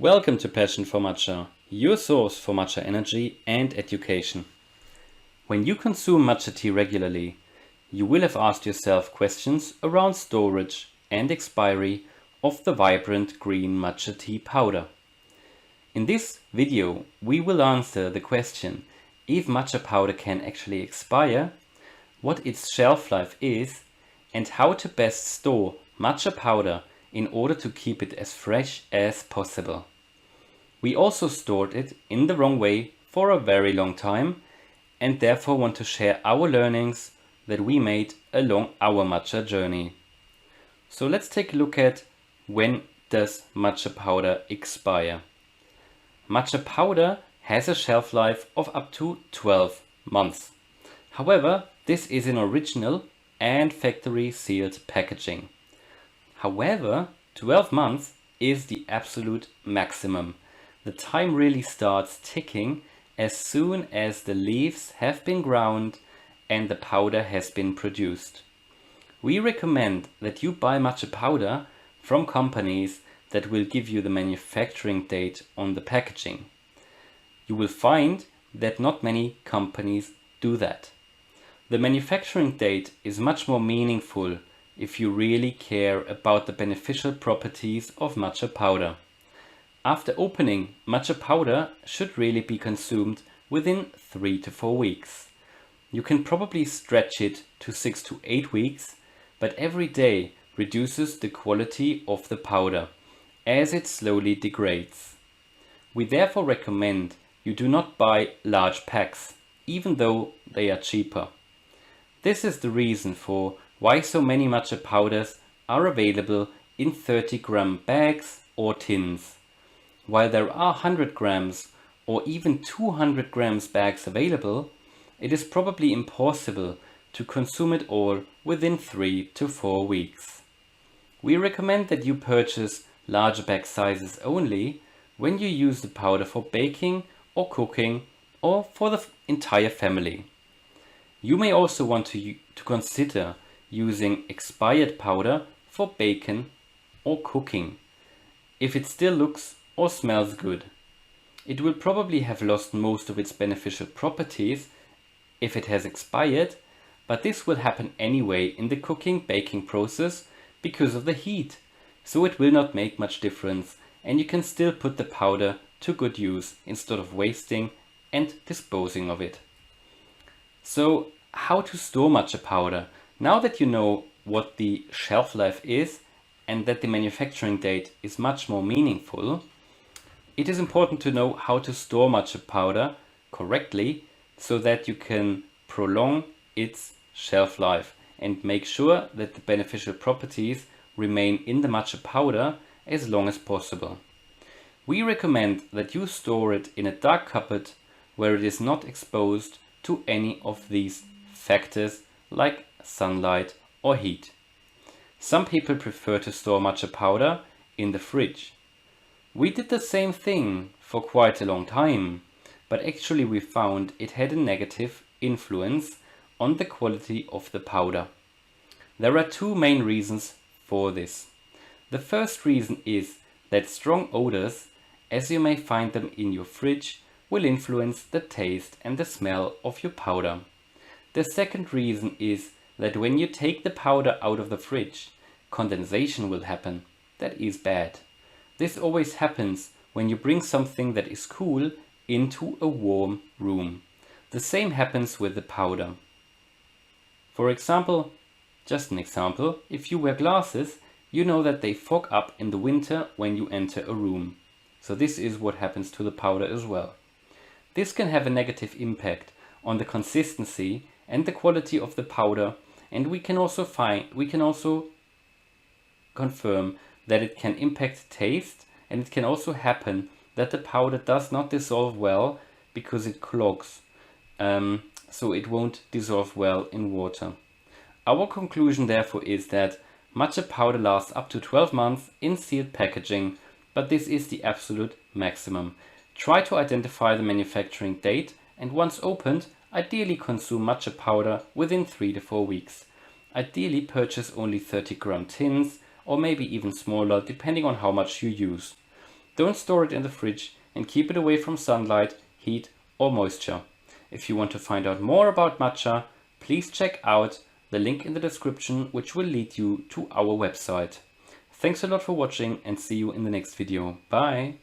Welcome to Passion for Matcha, your source for matcha energy and education. When you consume matcha tea regularly, you will have asked yourself questions around storage and expiry of the vibrant green matcha tea powder. In this video, we will answer the question if matcha powder can actually expire, what its shelf life is, and how to best store matcha powder in order to keep it as fresh as possible. We also stored it in the wrong way for a very long time and therefore want to share our learnings that we made along our matcha journey. So let's take a look at when does matcha powder expire. Matcha powder has a shelf life of up to 12 months. However, this is in original and factory sealed packaging. However, 12 months is the absolute maximum. The time really starts ticking as soon as the leaves have been ground and the powder has been produced. We recommend that you buy matcha powder from companies that will give you the manufacturing date on the packaging. You will find that not many companies do that. The manufacturing date is much more meaningful if you really care about the beneficial properties of matcha powder. After opening, matcha powder should really be consumed within 3 to 4 weeks. You can probably stretch it to 6 to 8 weeks, but every day reduces the quality of the powder as it slowly degrades. We therefore recommend you do not buy large packs, even though they are cheaper. This is the reason for why so many matcha powders are available in 30-gram bags or tins. While there are 100 grams or even 200 grams bags available, it is probably impossible to consume it all within 3 to 4 weeks. We recommend that you purchase larger bag sizes only when you use the powder for baking or cooking or for the entire family. You may also want to consider using expired powder for bacon or cooking if it still looks or smells good. It will probably have lost most of its beneficial properties if it has expired, but this will happen anyway in the cooking-baking process because of the heat, so it will not make much difference and you can still put the powder to good use instead of wasting and disposing of it. So, how to store matcha powder? Now that you know what the shelf life is and that the manufacturing date is much more meaningful, it is important to know how to store matcha powder correctly so that you can prolong its shelf life and make sure that the beneficial properties remain in the matcha powder as long as possible. We recommend that you store it in a dark cupboard where it is not exposed to any of these factors like sunlight or heat. Some people prefer to store matcha powder in the fridge. We did the same thing for quite a long time, but actually we found it had a negative influence on the quality of the powder. There are two main reasons for this. The first reason is that strong odors, as you may find them in your fridge, will influence the taste and the smell of your powder. The second reason is that when you take the powder out of the fridge, condensation will happen. That is bad. This always happens when you bring something that is cool into a warm room. The same happens with the powder. For example, just an example, if you wear glasses, you know that they fog up in the winter when you enter a room. So this is what happens to the powder as well. This can have a negative impact on the consistency and the quality of the powder, and we can also confirm that it can impact taste, and it can also happen that the powder does not dissolve well because it clogs, so it won't dissolve well in water. Our conclusion therefore is that matcha powder lasts up to 12 months in sealed packaging, but this is the absolute maximum. Try to identify the manufacturing date and once opened, ideally consume matcha powder within 3 to 4 weeks. Ideally purchase only 30-gram tins or maybe even smaller depending on how much you use. Don't store it in the fridge and keep it away from sunlight, heat or moisture. If you want to find out more about matcha, please check out the link in the description, which will lead you to our website. Thanks a lot for watching and see you in the next video. Bye!